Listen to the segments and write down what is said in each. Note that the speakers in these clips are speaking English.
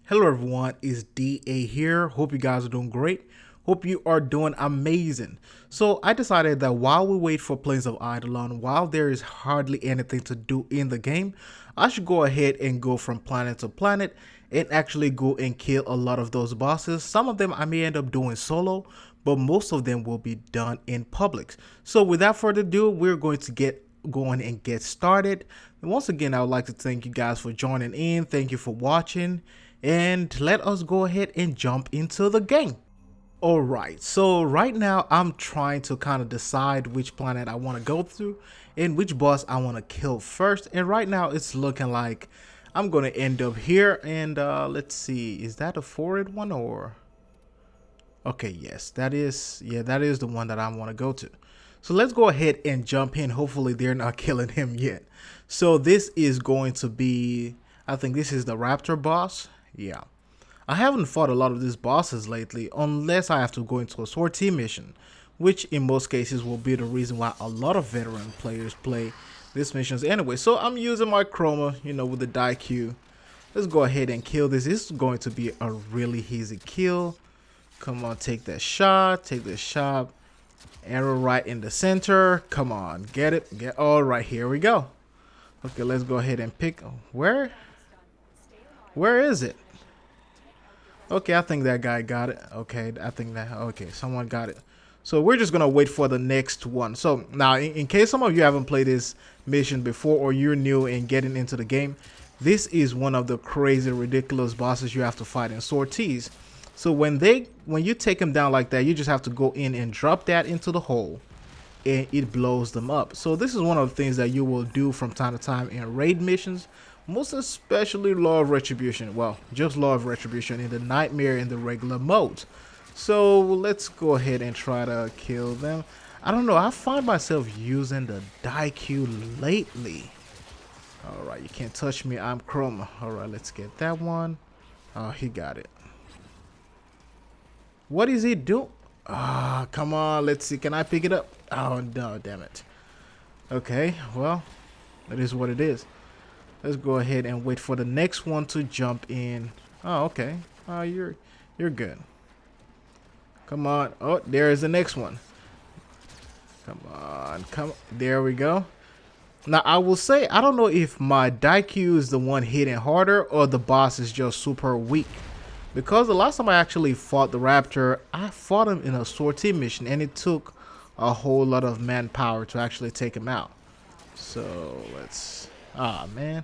Hello everyone, it's DA here. Hope you guys are doing great. Hope you are doing amazing. So I decided that while we wait for Plains of Eidolon, while there is hardly anything to do in the game, I should go ahead and go from planet to planet and actually go and kill a lot of those bosses. Some of them I may end up doing solo, but most of them will be done in public. So without further ado, we're going to get going and get started. And once again, I would like to thank you guys for joining in. Thank you for watching. And let us go ahead and jump into the game. Alright, so right now I'm trying to kind of decide which planet I want to go through and which boss I want to kill first. And right now it's looking like I'm going to end up here. And let's see, is that a forward one or... Okay, yes, that is the one that I want to go to. So let's go ahead and jump in. Hopefully they're not killing him yet. So this is going to be, I think this is the Raptor boss. Yeah. I haven't fought a lot of these bosses lately unless I have to go into a sortie mission, which in most cases will be the reason why a lot of veteran players play these missions anyway. So I'm using my chroma, with the die Q. Let's go ahead and kill this. This is going to be a really easy kill. Come on, take that shot, take the shot. Arrow right in the center. Come on, get it. All right, here we go. Okay, let's go ahead and pick. Where is it? Okay, I think that guy got it. Okay, someone got it. So we're just gonna wait for the next one. So now, in case some of you haven't played this mission before or you're new and getting into the game, this is one of the crazy, ridiculous bosses you have to fight in sorties. So when you take them down like that, you just have to go in and drop that into the hole, and it blows them up. So this is one of the things that you will do from time to time in raid missions. Most especially Law of Retribution. Well, just Law of Retribution in the Nightmare in the regular mode. So let's go ahead and try to kill them. I don't know. I find myself using the die Q lately. Alright, you can't touch me. I'm Chroma. Alright, let's get that one. Oh, he got it. What is he doing? Ah, come on. Let's see. Can I pick it up? Oh, no. Damn it. Okay, well, that is what it is. Let's go ahead and wait for the next one to jump in. Oh, okay. Oh, you're good. Come on. Oh, there is the next one. Come on. There we go. Now, I will say, I don't know if my die Q is the one hitting harder or the boss is just super weak. Because the last time I actually fought the Raptor, I fought him in a sortie mission and it took a whole lot of manpower to actually take him out. So, let's... Ah, man.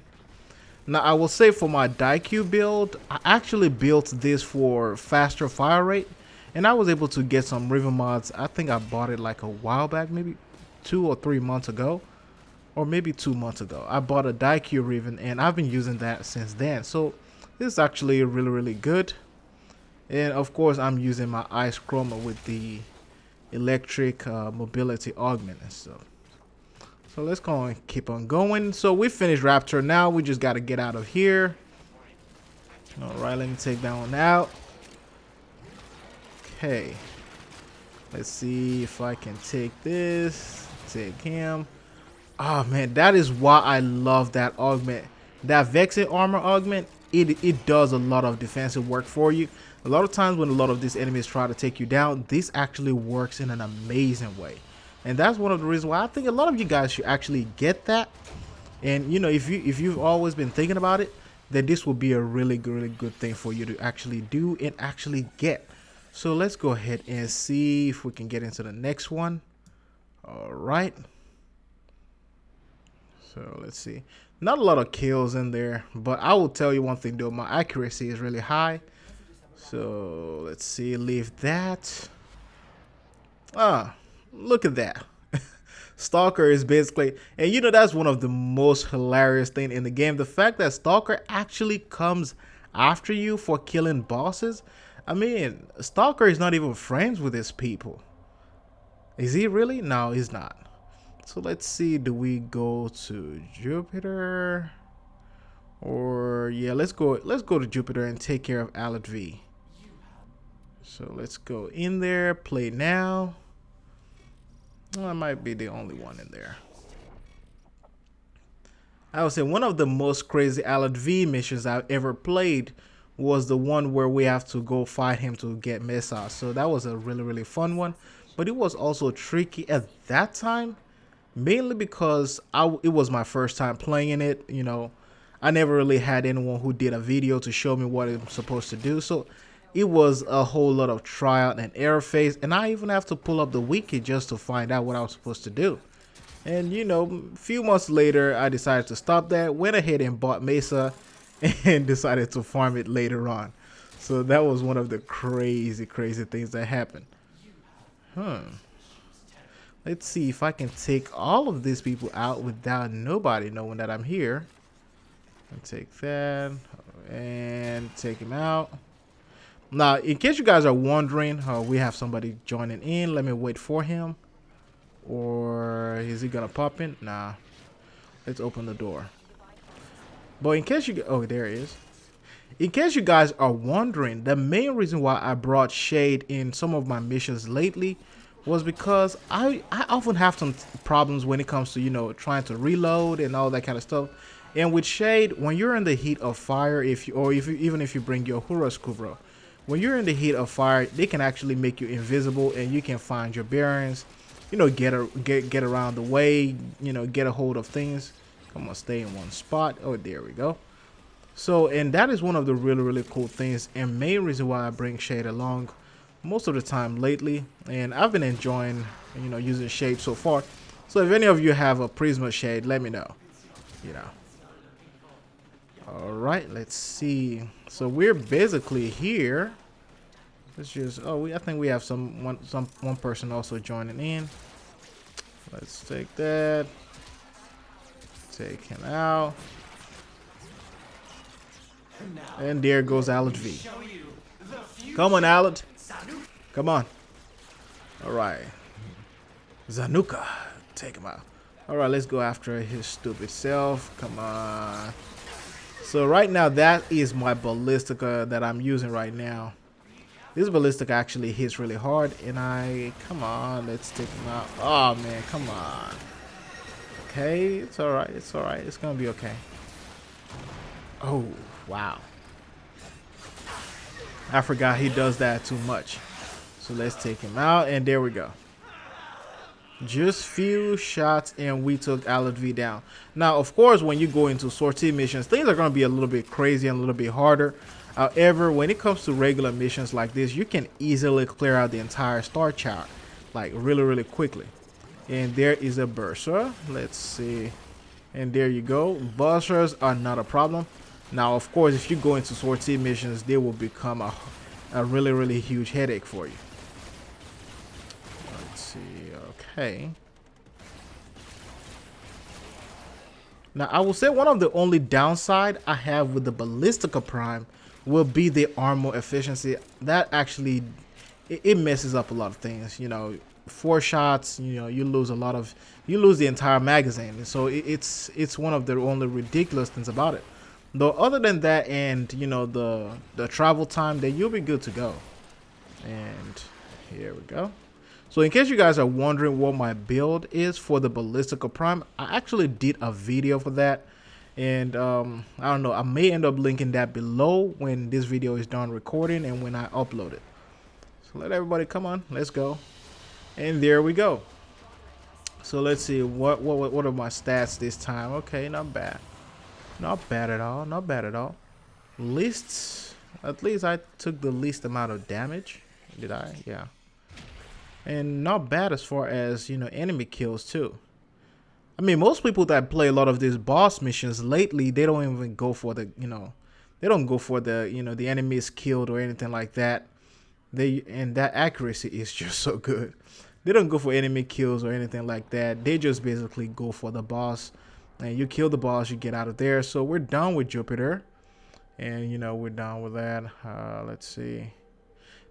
Now, I will say for my die Q build, I actually built this for faster fire rate. And I was able to get some Riven mods. I think I bought it like a while back, maybe 2 or 3 months ago. Or maybe 2 months ago. I bought a die Q Riven and I've been using that since then. So, this is actually really, really good. And of course, I'm using my Ice Chroma with the electric mobility augment and stuff. So let's go and keep on going. So we finished Raptor. Now we just got to get out of here. Alright, let me take that one out. Okay. Let's see if I can take this. Take him. Oh man, that is why I love that augment. That Vexing Armor augment, it does a lot of defensive work for you. A lot of times when a lot of these enemies try to take you down, this actually works in an amazing way. And that's one of the reasons why I think a lot of you guys should actually get that. And if you've always been thinking about it, then this will be a really good thing for you to actually do and actually get. So let's go ahead and see if we can get into the next one. All right. So let's see. Not a lot of kills in there, but I will tell you one thing though, my accuracy is really high. So let's see, leave that. Ah, look at that. Stalker is basically, and that's one of the most hilarious things in the game. The fact that Stalker actually comes after you for killing bosses. I mean, Stalker is not even friends with his people. Is he really? No, he's not. So let's see, do we go to Jupiter? Or yeah, let's go to Jupiter and take care of Alat V. So let's go in there, play now. Well, I might be the only one in there. I would say one of the most crazy Alat V missions I've ever played was the one where we have to go fight him to get Mesa. So that was a really fun one, but it was also tricky at that time, mainly because it was my first time playing it. You know, I never really had anyone who did a video to show me what I'm supposed to do. So it was a whole lot of trial and error phase, and I even have to pull up the wiki just to find out what I was supposed to do. And you know, a few months later, I decided to stop that, went ahead and bought Mesa, and decided to farm it later on. So that was one of the crazy things that happened. Let's see if I can take all of these people out without nobody knowing that I'm here. And take that and take him out. Now, in case you guys are wondering, we have somebody joining in. Let me wait for him. Or is he gonna pop in? Nah. Let's open the door. But in case you... Oh, there he is. In case you guys are wondering, the main reason why I brought Shade in some of my missions lately was because I often have some problems when it comes to, you know, trying to reload and all that kind of stuff. And with Shade, when you're in the heat of fire, even if you bring your Huraskubro, when you're in the heat of fire, they can actually make you invisible and you can find your bearings, you know, get around the way, you know, get a hold of things. I'm gonna stay in one spot. Oh, there we go. So, and that is one of the really cool things and main reason why I bring Shade along most of the time lately. And I've been enjoying, you know, using Shade so far. So if any of you have a Prisma Shade, let me know, you know. All right, let's see. So we're basically here. Let's just, I think we have one person also joining in. Let's take that. Take him out. And there goes Alad V. Come on, Alad. Come on. All right. Zanuka. Take him out. All right, let's go after his stupid self. Come on. So right now, that is my Ballistica that I'm using right now. This Ballistica actually hits really hard. And come on, let's take him out. Oh, man, come on. Okay, it's all right. It's all right. It's going to be okay. Oh, wow. I forgot he does that too much. So let's take him out. And there we go. Just few shots and we took Alad V down. Now, of course, when you go into sortie missions, things are going to be a little bit crazy and a little bit harder. However, when it comes to regular missions like this, you can easily clear out the entire star chart, like really quickly. And there is a Bursa. Let's see. And there you go. Bursas are not a problem. Now, of course, if you go into sortie missions, they will become a really huge headache for you. Let's see. Okay. Now, I will say one of the only downside I have with the Ballistica Prime will be the armor efficiency. That actually, it messes up a lot of things. You know, 4 shots, you know, you lose the entire magazine. So it's one of the only ridiculous things about it. Though other than that and, you know, the travel time, then you'll be good to go. And here we go. So in case you guys are wondering what my build is for the Ballistica Prime, I actually did a video for that. And I don't know, I may end up linking that below when this video is done recording and when I upload it. So let everybody come on, let's go. And there we go. So let's see, what are my stats this time? Okay, not bad. Not bad at all, not bad at all. Lists, at least I took the least amount of damage. Did I? Yeah. And not bad as far as, you know, enemy kills too. I mean, most people that play a lot of these boss missions lately, they don't even go for the, you know, they don't go for the, you know, the enemy is killed or anything like that. And that accuracy is just so good. They don't go for enemy kills or anything like that. They just basically go for the boss. And you kill the boss, you get out of there. So we're done with Jupiter. And, you know, we're done with that. Let's see.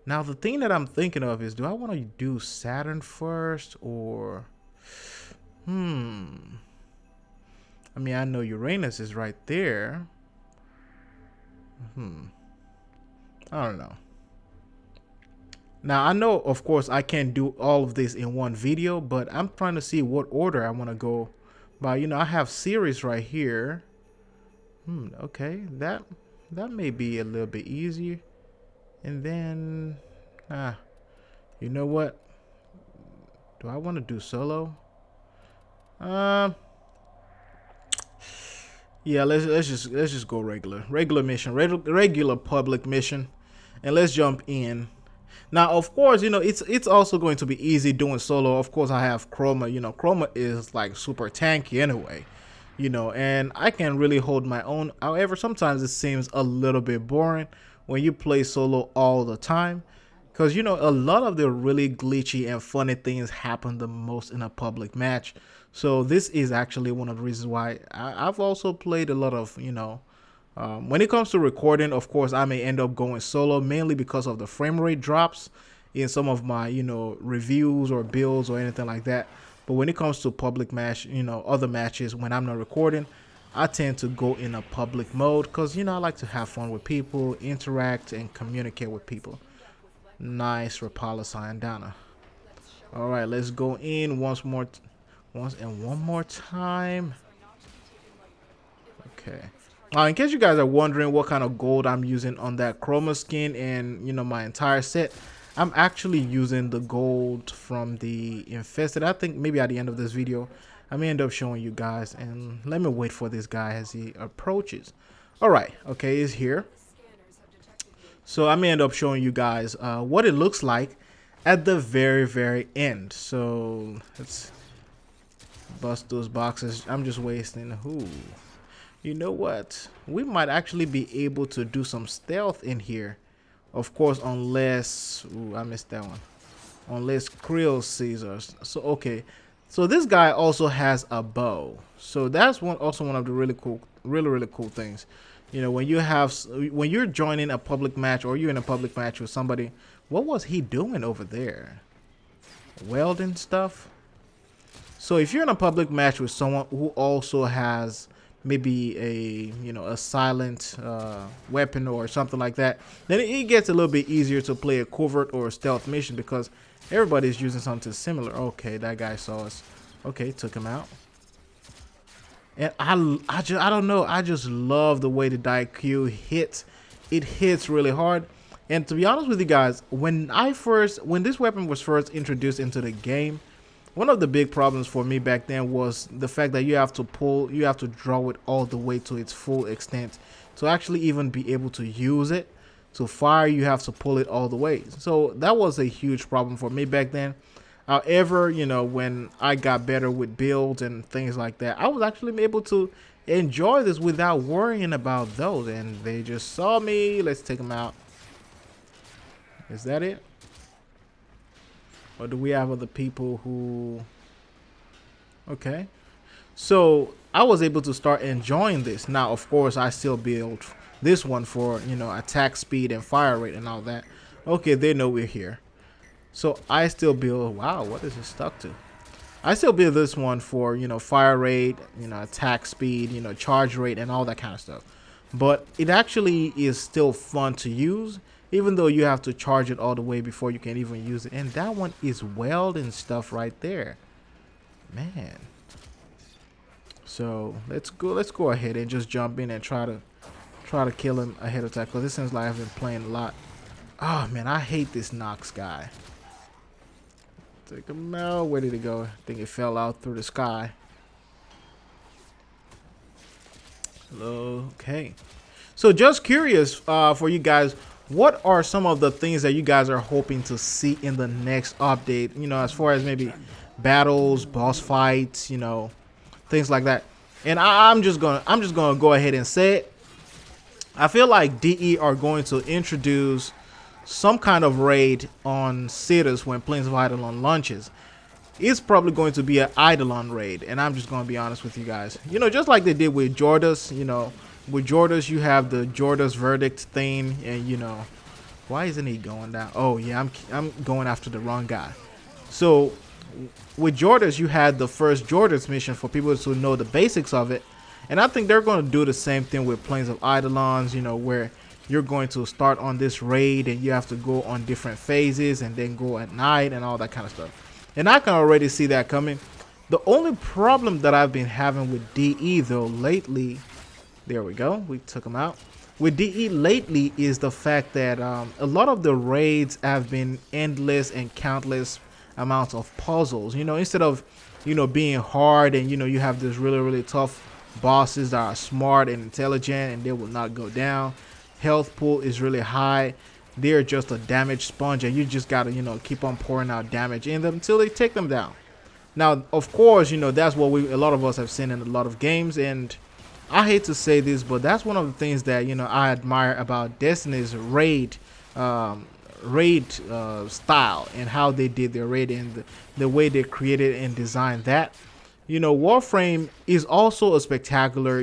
Now, the thing that I'm thinking of is, do I want to do Saturn first or... I mean, I know Uranus is right there. I don't know. Now, I know, of course, I can't do all of this in one video, but I'm trying to see what order I want to go by. You know, I have Ceres right here. Okay, that that may be a little bit easier. And then, you know what? Do I want to do solo? Um, yeah, let's just go regular mission, regular public mission, and let's jump in. Now, of course, it's also going to be easy doing solo. Of course, I have Chroma. Chroma is like super tanky anyway. And I can really hold my own. However, sometimes it seems a little bit boring when you play solo all the time, because a lot of the really glitchy and funny things happen the most in a public match. So this is actually one of the reasons why I've also played a lot of when it comes to recording. Of course, I may end up going solo mainly because of the frame rate drops in some of my reviews or builds or anything like that. But when it comes to public match, other matches, when I'm not recording, I tend to go in a public mode because I like to have fun with people, interact, and communicate with people. Nice Rapala Sayandana. All right, let's go in once and one more time. Okay. In case you guys are wondering what kind of gold I'm using on that Chroma skin and my entire set, I'm actually using the gold from the Infested. I think maybe at the end of this video I may end up showing you guys, and let me wait for this guy as he approaches. All right, okay, he's here. So I may end up showing you guys what it looks like at the very end. So let's bust those boxes. I'm just wasting. Ooh. You know what? We might actually be able to do some stealth in here. Of course, unless... Ooh, I missed that one. Unless Krill sees us. So, okay. So, this guy also has a bow. So, that's also one of the really cool things. When you're joining a public match or you're in a public match with somebody, what was he doing over there? Welding stuff? So, if you're in a public match with someone who also has maybe a silent weapon or something like that, then it gets a little bit easier to play a covert or a stealth mission because everybody's using something similar. Okay, that guy saw us. Okay, took him out. And I don't know, I just love the way the Daikyu hits. It hits really hard. And to be honest with you guys, when this weapon was first introduced into the game, one of the big problems for me back then was the fact that you have to draw it all the way to its full extent. To actually even be able to use it, to fire, you have to pull it all the way. So that was a huge problem for me back then. However, when I got better with builds and things like that, I was actually able to enjoy this without worrying about those. And they just saw me. Let's take them out. Is that it? Or do we have other people who... Okay. So I was able to start enjoying this. Now, of course, I still build this one for, attack speed and fire rate and all that. Okay, they know we're here. So I still build... Wow, what is it stuck to? I still build this one for, fire rate, attack speed, charge rate and all that kind of stuff. But it actually is still fun to use, even though you have to charge it all the way before you can even use it. And that one is weld and stuff right there. Man. So let's go ahead and just jump in and try to kill him ahead of time, because this seems like I've been playing a lot. Oh man, I hate this Nox guy. Take him out. Where did it go? I think it fell out through the sky. Okay. So just curious for you guys, what are some of the things that you guys are hoping to see in the next update? As far as maybe battles, boss fights, things like that. And I'm just gonna go ahead and say it. I feel like DE are going to introduce some kind of raid on Ceres when Plains of Eidolon launches. It's probably going to be an Eidolon raid, and I'm just gonna be honest with you guys. Just like they did with Jordas. With Jordas, you have the Jordas verdict thing, and why isn't he going down? Oh yeah, I'm going after the wrong guy. So with Jordas, you had the first Jordas mission for people to know the basics of it, and I think they're going to do the same thing with Plains of Eidolons. Where you're going to start on this raid and you have to go on different phases and then go at night and all that kind of stuff. And I can already see that coming. The only problem that I've been having with DE though lately, there we go, we took him out. with DE lately is the fact that a lot of the raids have been endless and countless amounts of puzzles. Instead of being hard and you have this really tough bosses that are smart and intelligent and they will not go down. Health pool is really high. They're just a damage sponge and you just gotta keep on pouring out damage in them until they take them down. Now, of course, that's what a lot of us have seen in a lot of games, and I hate to say this, but that's one of the things that I admire about Destiny's um, raid style and how they did their raid and the way they created and designed that. Warframe is also a spectacular,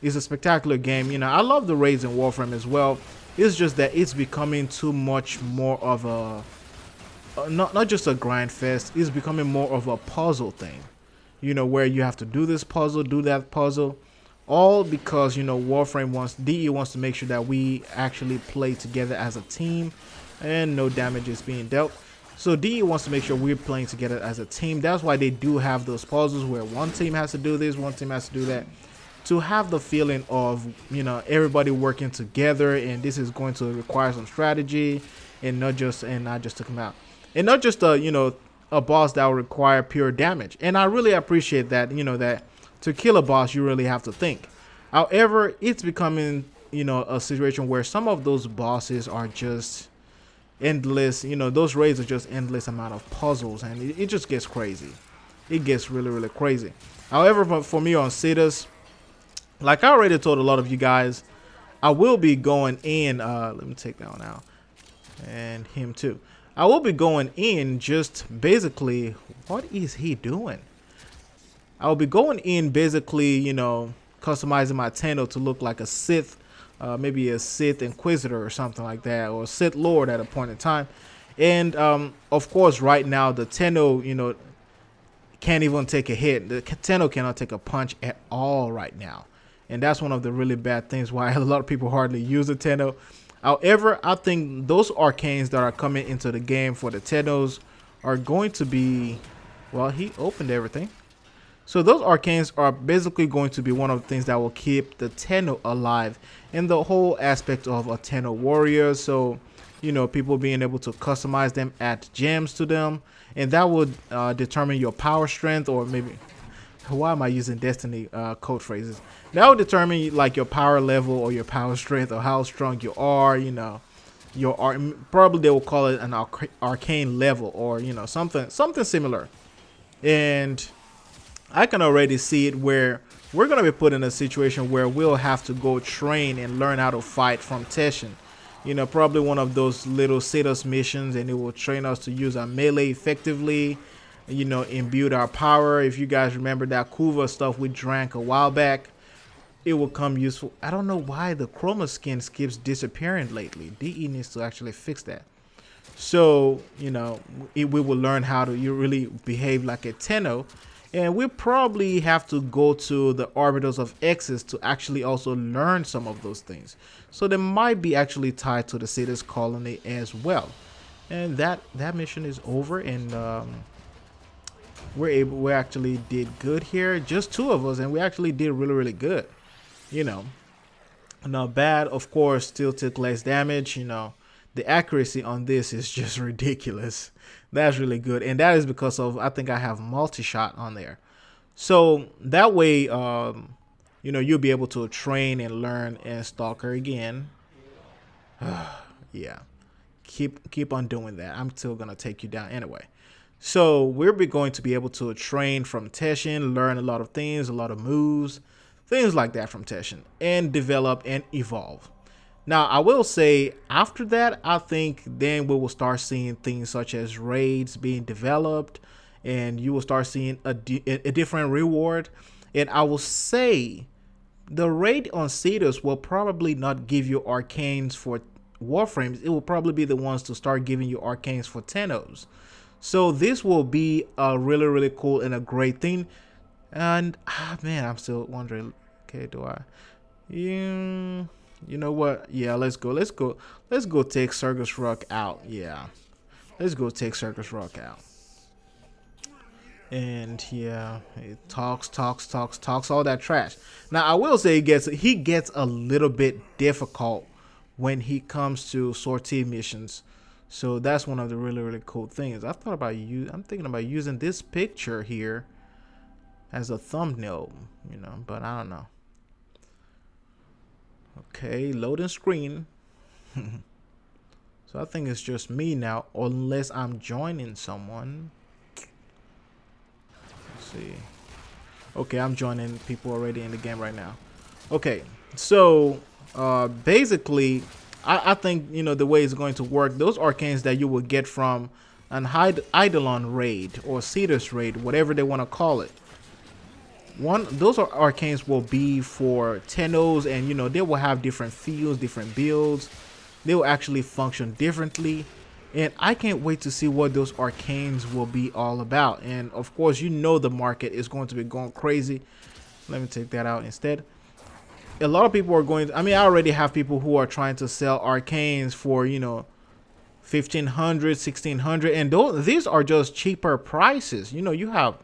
is a spectacular game. I love the raids in Warframe as well. It's just that it's becoming too much more of a not just a grind fest. It's becoming more of a puzzle thing. Where you have to do this puzzle, do that puzzle, all because Warframe DE wants to make sure that we actually play together as a team, and no damage is being dealt. So DE wants to make sure we're playing together as a team. That's why they do have those puzzles where one team has to do this, one team has to do that, to have the feeling of everybody working together, and this is going to require some strategy, and not just to come out, and not just a boss that will require pure damage. And I really appreciate that that to kill a boss you really have to think. However, it's becoming a situation where some of those bosses are just endless. Those raids are just endless amount of puzzles, and it just gets crazy. It gets really crazy. However, for me on Ceres, like I already told a lot of you guys, I will be going in. Let me take that one out, and him too. I will be going in just basically. What is he doing? I'll be going in basically, customizing my Tenno to look like a Sith, maybe a Sith Inquisitor or something like that, or a Sith Lord at a point in time. And of course, right now the Tenno, can't even take a hit. The Tenno cannot take a punch at all right now, and that's one of the really bad things why a lot of people hardly use the Tenno. However, I think those arcanes that are coming into the game for the Tennos are going to be, well, he opened everything. So those arcanes are basically going to be one of the things that will keep the Tenno alive in the whole aspect of a Tenno warrior. So, people being able to customize them, add gems to them, and that would determine your power strength, or maybe, why am I using Destiny code phrases? That would determine like your power level or your power strength or how strong you are. Probably they will call it an arcane level, or something similar. And I can already see it where we're going to be put in a situation where we'll have to go train and learn how to fight from Teshin. Probably one of those little Ceres missions, and it will train us to use our melee effectively, imbue our power. If you guys remember that Kuva stuff we drank a while back, it will come useful. I don't know why the chroma skin keeps disappearing lately. DE needs to actually fix that. So, we will learn how to really behave like a Tenno. And we probably have to go to the orbitals of X's to actually also learn some of those things. So they might be actually tied to the Ceres colony as well. And that mission is over, and we actually did good here. Just two of us, and we actually did really good. Not bad. Of course, still took less damage. The accuracy on this is just ridiculous. That's really good, and that is because of, I think I have multi-shot on there. So that way, you'll be able to train and learn and Stalker again. Yeah, keep on doing that. I'm still gonna take you down anyway. So we're going to be able to train from Teshin, learn a lot of things, a lot of moves, things like that from Teshin, and develop and evolve. Now, I will say, after that, I think then we will start seeing things such as raids being developed, and you will start seeing a different reward. And I will say, the raid on Ceres will probably not give you arcanes for Warframes. It will probably be the ones to start giving you arcanes for Tennos. So this will be a really cool and a great thing. And, man, I'm still wondering, okay, do I... Yeah... You know what? Yeah, let's go take Circus Rock out. Yeah. Let's go take Circus Rock out. And yeah, it talks all that trash. Now I will say he gets a little bit difficult when he comes to sortie missions. So that's one of the really cool things. I'm thinking about using this picture here as a thumbnail, but I don't know. Okay, loading screen. So I think it's just me now, unless I'm joining someone. Let's see. Okay, I'm joining people already in the game right now. Okay, so basically, I think the way it's going to work. Those arcanes that you will get from an Eidolon raid or Ceres raid, whatever they want to call it. Those arcanes will be for Tennos, and they will have different fields, different builds. They will actually function differently. And I can't wait to see what those arcanes will be all about. And of course, the market is going to be going crazy. Let me take that out instead. A lot of people are I already have people who are trying to sell arcanes for, 1,500, 1,600. And these are just cheaper prices. You have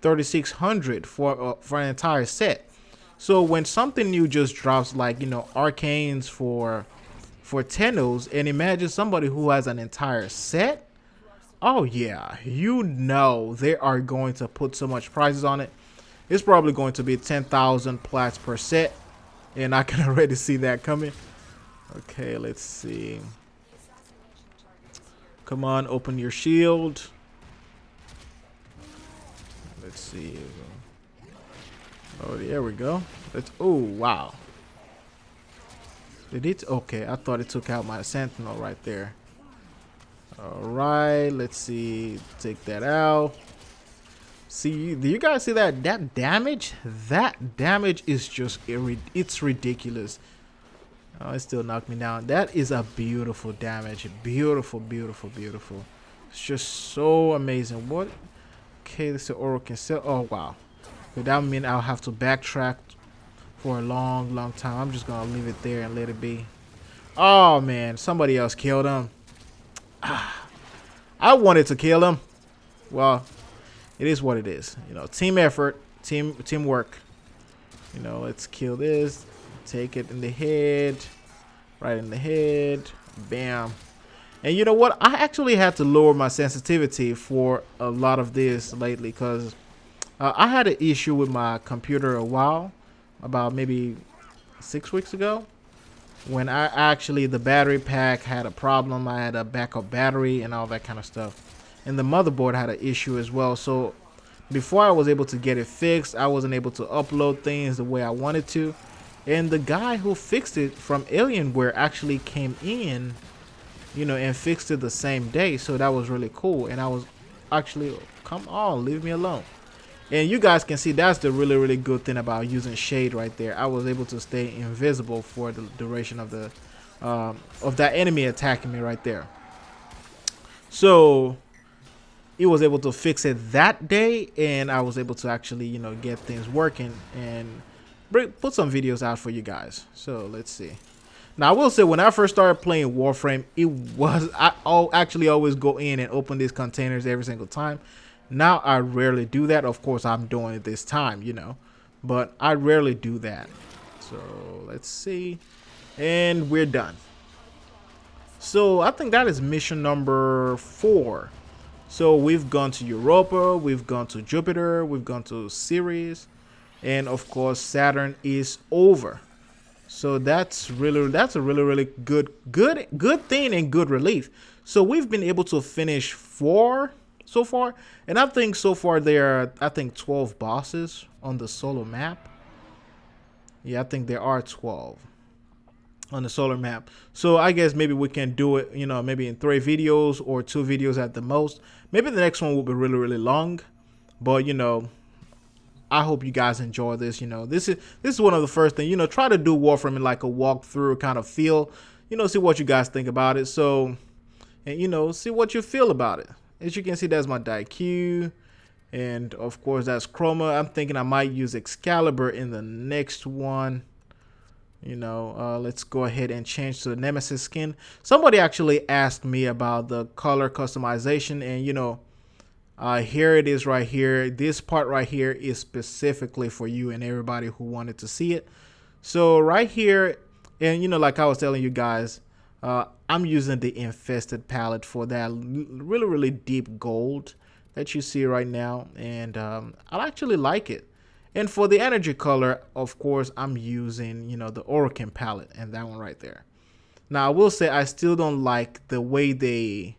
3,600 for an entire set. So when something new just drops, like, arcanes for Tennos, and imagine somebody who has an entire set. Oh yeah, they are going to put so much prices on it. It's probably going to be 10,000 plats per set, and I can already see that coming. Okay, let's see. Come on, open your shield. Let's see. Oh, there we go. Oh, wow. Did it? Okay, I thought it took out my sentinel right there. Alright, let's see. Take that out. See, do you guys see that? That damage? That damage is just, it's ridiculous. Oh, it still knocked me down. That is a beautiful damage. Beautiful. It's just so amazing. What? Okay, this is Oro can sell. Oh, wow. Okay, that means I'll have to backtrack for a long time. I'm just gonna leave it there and let it be. Oh man, somebody else killed him. I wanted to kill him. Well, it is what it is. Team effort, teamwork. Let's kill this. Take it in the head. Right in the head. Bam. And you know what? I actually had to lower my sensitivity for a lot of this lately, because I had an issue with my computer about maybe 6 weeks ago, when the battery pack had a problem. I had a backup battery and all that kind of stuff, and the motherboard had an issue as well. So before I was able to get it fixed, I wasn't able to upload things the way I wanted to. And the guy who fixed it from Alienware actually came in, and fixed it the same day. So that was really cool. And I was actually, come on, leave me alone. And you guys can see that's the really good thing about using shade right there. I was able to stay invisible for the duration of that enemy attacking me right there. So he was able to fix it that day, and I was able to actually get things working and put some videos out for you guys. So let's see. Now I will say, when I first started playing Warframe, I actually always go in and open these containers every single time. Now I rarely do that. Of course, I'm doing it this time, but I rarely do that. So let's see. And we're done. So I think that is mission number 4. So we've gone to Europa, we've gone to Jupiter, we've gone to Ceres, and of course Saturn is over. So that's a really good thing and good relief. So we've been able to finish 4 so far, and I think so far there are 12 bosses on the solar map. Yeah, I think there are 12 on the solar map. So I guess maybe we can do it, maybe in 3 videos or 2 videos at the most. Maybe the next one will be really long, but I hope you guys enjoy this. This is one of the first things. Try to do Warframe in like a walkthrough kind of feel. See what you guys think about it. So, and see what you feel about it. As you can see, that's my DIQ, and of course that's Chroma. I'm thinking I might use Excalibur in the next one. Let's go ahead and change to the Nemesis skin. Somebody actually asked me about the color customization, and Here it is right here. This part right here is specifically for you and everybody who wanted to see it. So right here, and you know, like I was telling you guys, I'm using the Infested palette for that really deep gold that you see right now, and I actually like it. And for the energy color, of course, I'm using, you know, the Oricam palette and that one right there. Now I will say I still don't like the way they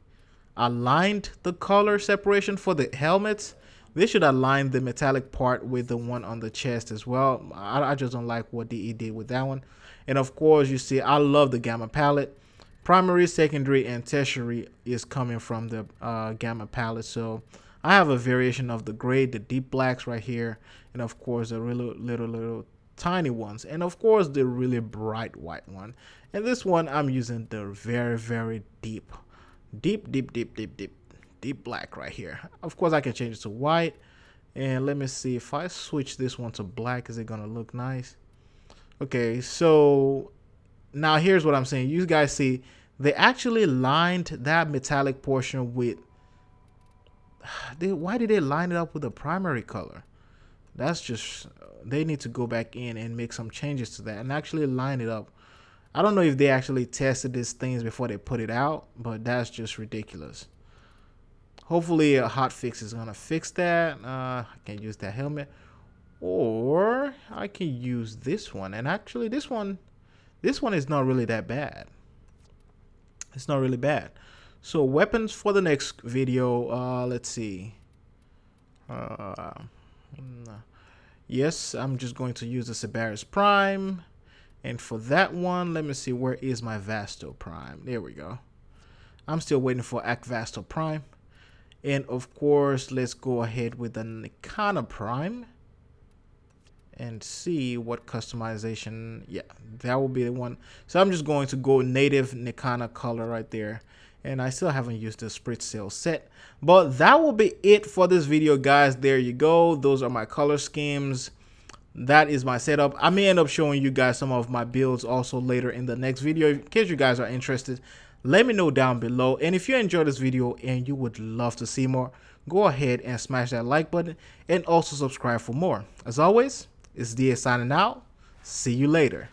aligned the color separation for the helmets. They should align the metallic part with the one on the chest as well. I just don't like what DE did with that one. And of course, you see, I love the Gamma palette. Primary, secondary, and tertiary is coming from the Gamma palette. So I have a variation of the gray, the deep blacks right here, and of course the really little tiny ones, and of course the really bright white one. And this one I'm using the very deep black right here. Of course I can change it to white, and let me see if I switch this one to black, is it gonna look nice? Okay, so now here's what I'm saying. You guys see they actually lined that metallic portion with why did they line it up with the primary color? That's just, they need to go back in and make some changes to that and actually line it up. I don't know if they actually tested these things before they put it out, but that's just ridiculous. Hopefully a hotfix is gonna fix that. I can use that helmet, or I can use this one. And actually this one is not really that bad. It's not really bad. So weapons for the next video, let's see. Yes, I'm just going to use the Ceres Prime. And for that one, let me see, where is my Vasto Prime? There we go. I'm still waiting for Vasto Prime. And of course, let's go ahead with the Nikana Prime and see what customization. Yeah, that will be the one. So I'm just going to go native Nikana color right there. And I still haven't used the Sprit Sail set. But that will be it for this video, guys. There you go. Those are my color schemes. That is my setup. I may end up showing you guys some of my builds also later in the next video. In case you guys are interested, let me know down below. And if you enjoyed this video and you would love to see more, go ahead and smash that like button and also subscribe for more. As always, it's DA signing out. See you later.